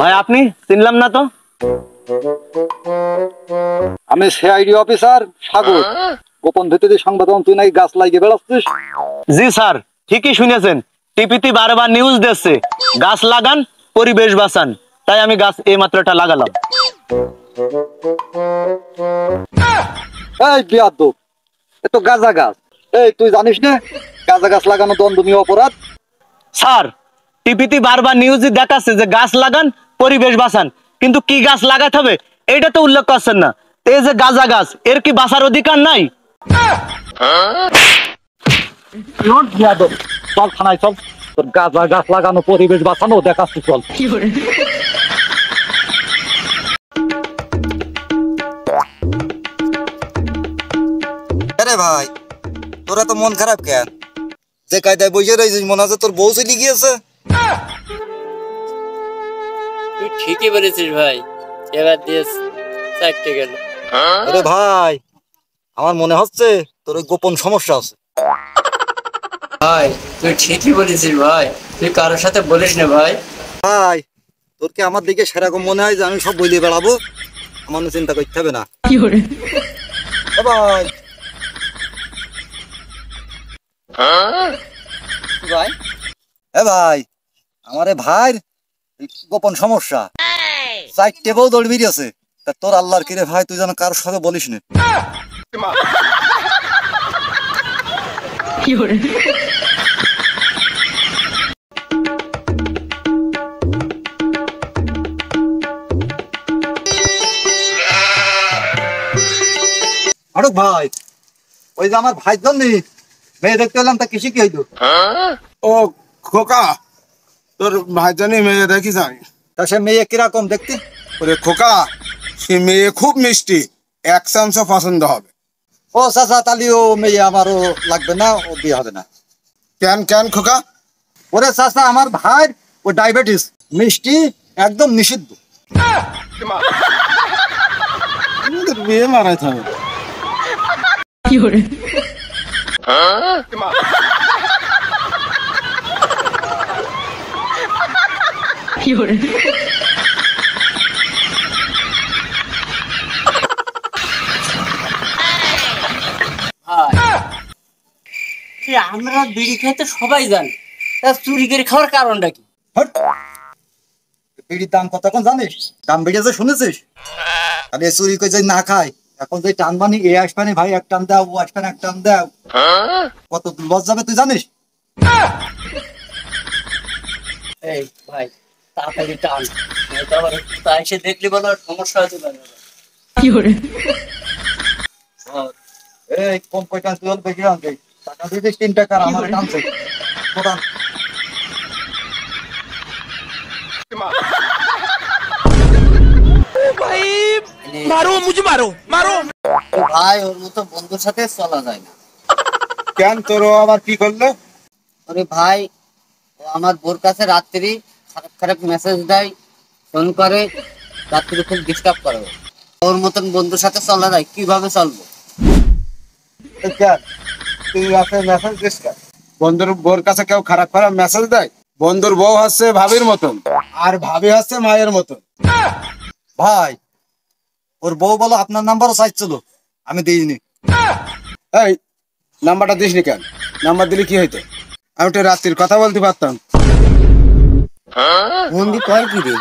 ভাই আপনি চিনলাম না তো। আমি সিআইডি অফিসার সাগর। গোপন ভিত্তিতে সংবাদ তুই নাকি গাছ লাগিয়ে বেড়াচ্ছিস। জি স্যার, ঠিকই শুনেছেন। টিপিতে বারবার নিউজ দিচ্ছে গাছ লাগান পরিবেশ বাঁচান, তাই আমি গাছ এই মাত্রটা লাগালাম। এই বিয়াদ্দপ, এ তো গাঁজা গাছ। এই তুই জানিস না গাঁজা গাছ লাগানো দণ্ডনীয় অপরাধ? স্যার, টিপিতে বারবার নিউজে দেখাচ্ছে যে গাছ লাগান পরিবেশ বাঁচান, কিন্তু কি গাছ লাগাতে হবে এইটা তো উল্লেখ করছেন না। এই যে গাঁজা গাছ, এর কি বাঁচার অধিকার নাই? চল থানায় চল, তোর গাঁজা গাছ লাগানো পরিবেশ বাঁচানো দেখাচ্ছি, চল। আরে ভাই, তোরা তো মন খারাপ কেন? যে কায়দায় বসে রয়েছিস মনে হচ্ছে তোর বউ চলে গিয়েছে। তুই ঠিকই বলেছিস ভাই, এবার দিয়ে চারটে গেল। আরে ভাই, আমার মনে হচ্ছে তোর ওই গোপন সমস্যা আছে। ভাই তুই ঠিকই বলেছিস ভাই, তুই কারোর সাথে বলিস না ভাই। ভাই, তোর কি আমার দিকে সেরকম মনে হয় যে আমি সব বলে বেড়াবো? আমার চিন্তা করতে হবে না। ভাই ভাই ভাই, আমার ভাইয়ের গোপন সমস্যা, চারটে বউ দৌড় বেরিয়েছে। তা তোর আল্লাহর কিরে ভাই, তুই যেন কারোর সাথে বলিস না। আরে ভাই, ওই যে আমার ভাই জন্য মেয়ে দেখতে এলাম, তা কৃষি কি হইতো? ও খোকা, তোর ভাইজানি মেয়ে দেখি জানি। তা সে মেয়ে কিরকম দেখতে? ওরে খোকা, সে মেয়ে খুব মিষ্টি, এক চামচা পছন্দ হবে। ও চাচা, তাহলে ও মেয়ে আমারও লাগবে না, ও বিয়ে হবে না। কেন কেন খোকা? ওরে চাচা, আমার ভাই ও ডায়াবেটিস, মিষ্টি একদম নিষিদ্ধ। বিয়ে মারাইতে হবে। আমরা বিড়ি খেতে সবাই জানি, তা চুরি করে খাওয়ার কারণটা কি? হট! বিড়ির দাম কত এখন জানিস? দাম বেড়েছে শুনেছিস? আরে চুরি করে যদি না খায়, এখন যে টান বানি এ আসবানি ভাই, এক টান দাও, ও আসবেন এক টান দাও, কত লস যাবে তুই জানিস? এই ভাই তাড়াতাড়ি টান, নয়তো আবার তাই সে দেখলি বলো সমস্যা হতে পারে। এই কম কয়টা তুই বেশি আনছে, টাকা দিয়ে 3 টাকা আমার টানছে। কোথায় मारो मुझे, मारो मारो। ভাই ওর মতো বন্ধুর সাথে চলা যায় না। কেন, তোর আবার কি করলো? আরে ভাই, ও আমার বোর কাছে রাত্রি খারাপ খারাপ মেসেজ দেয়, ফোন করে, রাত্রি খুব ডিস্টার্ব করে। ওর মতন বন্ধুর সাথে চলা যায়, কিভাবে চলবো? তুই রাতে মেসেজ দিস কেন? বন্ধুর বউর কাছে কেউ খারাপ খারাপ মেসেজ দেয়? বন্ধুর বউ হচ্ছে ভাবির মতন, আর ভাবি হচ্ছে মায়ের মতন। ভাই, ওর বউ বলো আপনার নাম্বারও চাইছিল, আমি দিইনি। এই নাম্বারটা দিসনি কেন? নাম্বার দিলে কি হইতো? আমি তো রাত্রির কথা বলতে পারতাম। বন্ধু কয় কি রে?